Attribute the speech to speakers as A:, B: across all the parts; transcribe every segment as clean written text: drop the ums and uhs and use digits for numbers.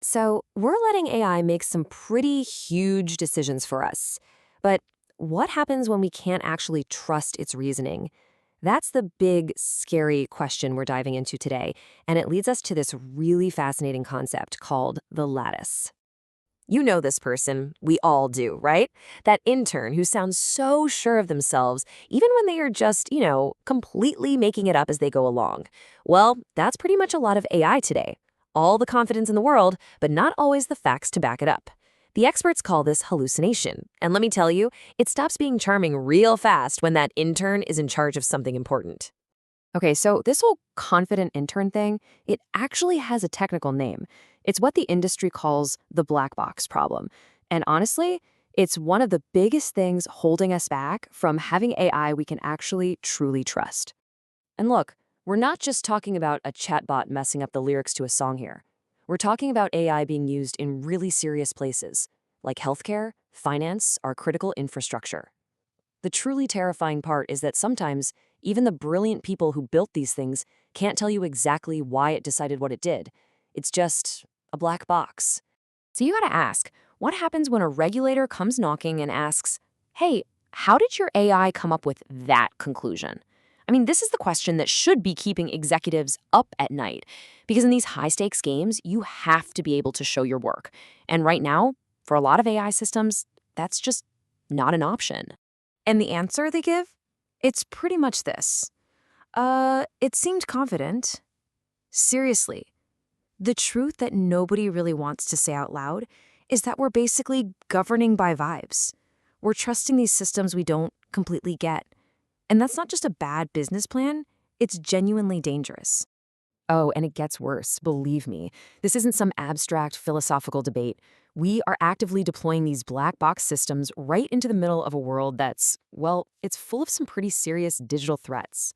A: So, we're letting AI make some pretty huge decisions for us. But what happens when we can't actually trust its reasoning? That's the big, scary question we're diving into today, and it leads us to this really fascinating concept called the lattice. You know this person, we all do, right? That intern who sounds so sure of themselves, even when they are just, completely making it up as they go along. Well, that's pretty much a lot of AI today. All the confidence in the world, but not always the facts to back it up. The experts call this hallucination. And let me tell you, it stops being charming real fast when that intern is in charge of something important. Okay, so this whole confident intern thing, it actually has a technical name. It's what the industry calls the black box problem. And honestly, it's one of the biggest things holding us back from having AI we can actually truly trust. And look, we're not just talking about a chatbot messing up the lyrics to a song here. We're talking about AI being used in really serious places, like healthcare, finance, our critical infrastructure. The truly terrifying part is that sometimes even the brilliant people who built these things can't tell you exactly why it decided what it did. It's just a black box. So you gotta ask, what happens when a regulator comes knocking and asks, hey, how did your AI come up with that conclusion? I mean, this is the question that should be keeping executives up at night. Because in these high stakes games, you have to be able to show your work. And right now, for a lot of AI systems, that's just not an option. And the answer they give? It's pretty much this. It seemed confident. Seriously, the truth that nobody really wants to say out loud is that we're basically governing by vibes. We're trusting these systems we don't completely get. And that's not just a bad business plan, it's genuinely dangerous. Oh, and it gets worse, believe me. This isn't some abstract philosophical debate. We are actively deploying these black box systems right into the middle of a world that's, well, it's full of some pretty serious digital threats.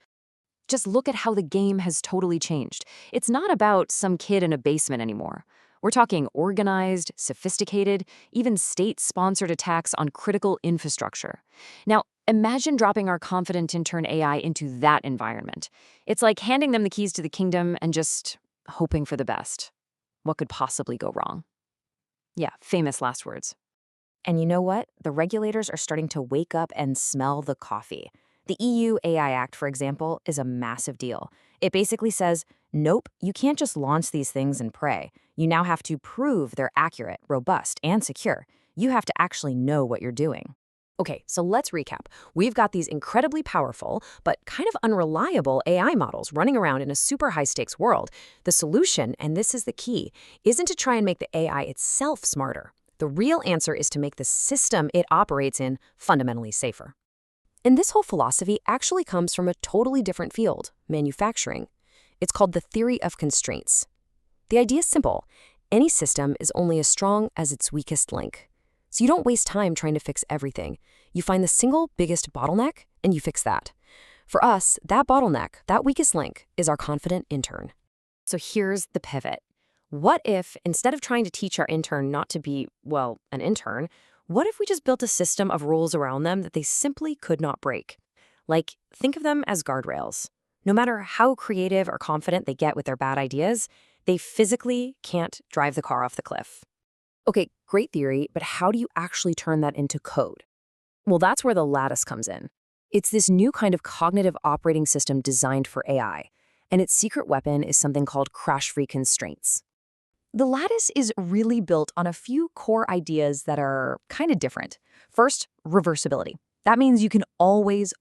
A: Just look at how the game has totally changed. It's not about some kid in a basement anymore. We're talking organized, sophisticated, even state-sponsored attacks on critical infrastructure. Now, imagine dropping our confident intern AI into that environment. It's like handing them the keys to the kingdom and just hoping for the best. What could possibly go wrong? Yeah, famous last words. And you know what? The regulators are starting to wake up and smell the coffee. The EU AI Act, for example, is a massive deal. It basically says, nope, you can't just launch these things and pray. You now have to prove they're accurate, robust, and secure. You have to actually know what you're doing. Okay, so let's recap. We've got these incredibly powerful, but kind of unreliable AI models running around in a super high stakes world. The solution, and this is the key, isn't to try and make the AI itself smarter. The real answer is to make the system it operates in fundamentally safer. And this whole philosophy actually comes from a totally different field, manufacturing. It's called the theory of constraints. The idea is simple. Any system is only as strong as its weakest link. So you don't waste time trying to fix everything. You find the single biggest bottleneck and you fix that. For us, that bottleneck, that weakest link, is our confident intern. So here's the pivot. What if, instead of trying to teach our intern not to be, well, an intern, what if we just built a system of rules around them that they simply could not break? Like, think of them as guardrails. No matter how creative or confident they get with their bad ideas, they physically can't drive the car off the cliff. Okay, great theory, but how do you actually turn that into code? Well, that's where the lattice comes in. It's this new kind of cognitive operating system designed for AI, and its secret weapon is something called crash-free constraints. The lattice is really built on a few core ideas that are kind of different. First, reversibility. That means you can always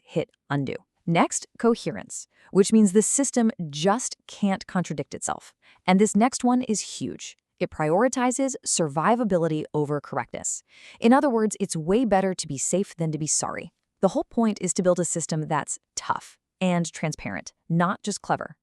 A: hit undo. Next, coherence, which means the system just can't contradict itself. And this next one is huge. It prioritizes survivability over correctness. In other words, it's way better to be safe than to be sorry. The whole point is to build a system that's tough and transparent, not just clever.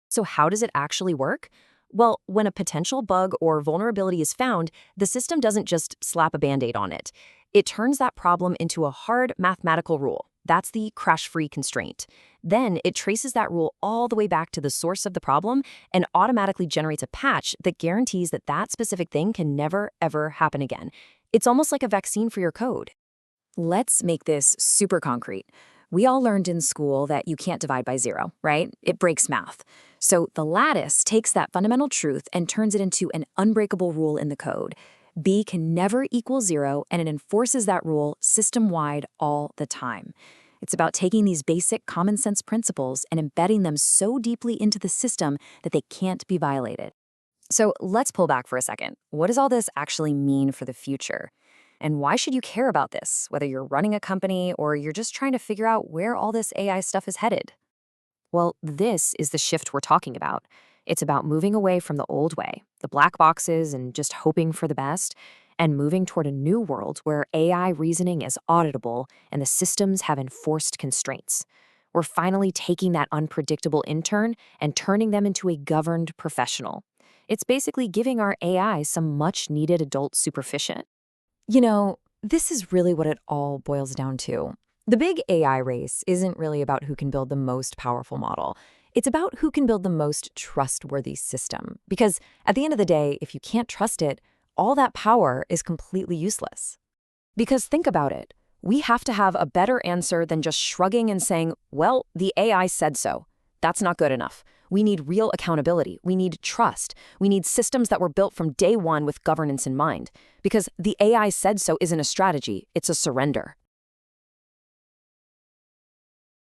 A: So how does it actually work? Well, when a potential bug or vulnerability is found, the system doesn't just slap a Band-Aid on it. It turns that problem into a hard mathematical rule. That's the crash-free constraint. Then it traces that rule all the way back to the source of the problem and automatically generates a patch that guarantees that that specific thing can never, ever happen again. It's almost like a vaccine for your code. Let's make this super concrete. We all learned in school that you can't divide by zero, right? It breaks math.
B: So the lattice takes that fundamental truth and turns it into an unbreakable rule in the code. B can never equal 0, and it enforces that rule system-wide all the time. It's about taking these basic common sense principles and embedding them so deeply into the system that they can't be violated. So let's pull back for a second. What does all this actually mean for the future? And why should you care about this, whether you're running a company or you're just trying to figure out where all this AI stuff is headed? Well, this is the shift we're talking about. It's about moving away from the old way, the black boxes and just hoping for the best, and moving toward a new world where AI reasoning is auditable and the systems have enforced constraints. We're finally taking that unpredictable intern and turning them into a governed professional. It's basically giving our AI some much needed adult supervision. This is really what it all boils down to. The big AI race isn't really about who can build the most powerful model. It's about who can build the most trustworthy system. Because at the end of the day, if you can't trust it, all that power is completely useless. Because think about it. We have to have a better answer than just shrugging and saying, well, the AI said so. That's not good enough. We need real accountability. We need trust. We need systems that were built from day one with governance in mind. Because the AI said so isn't a strategy, it's a surrender.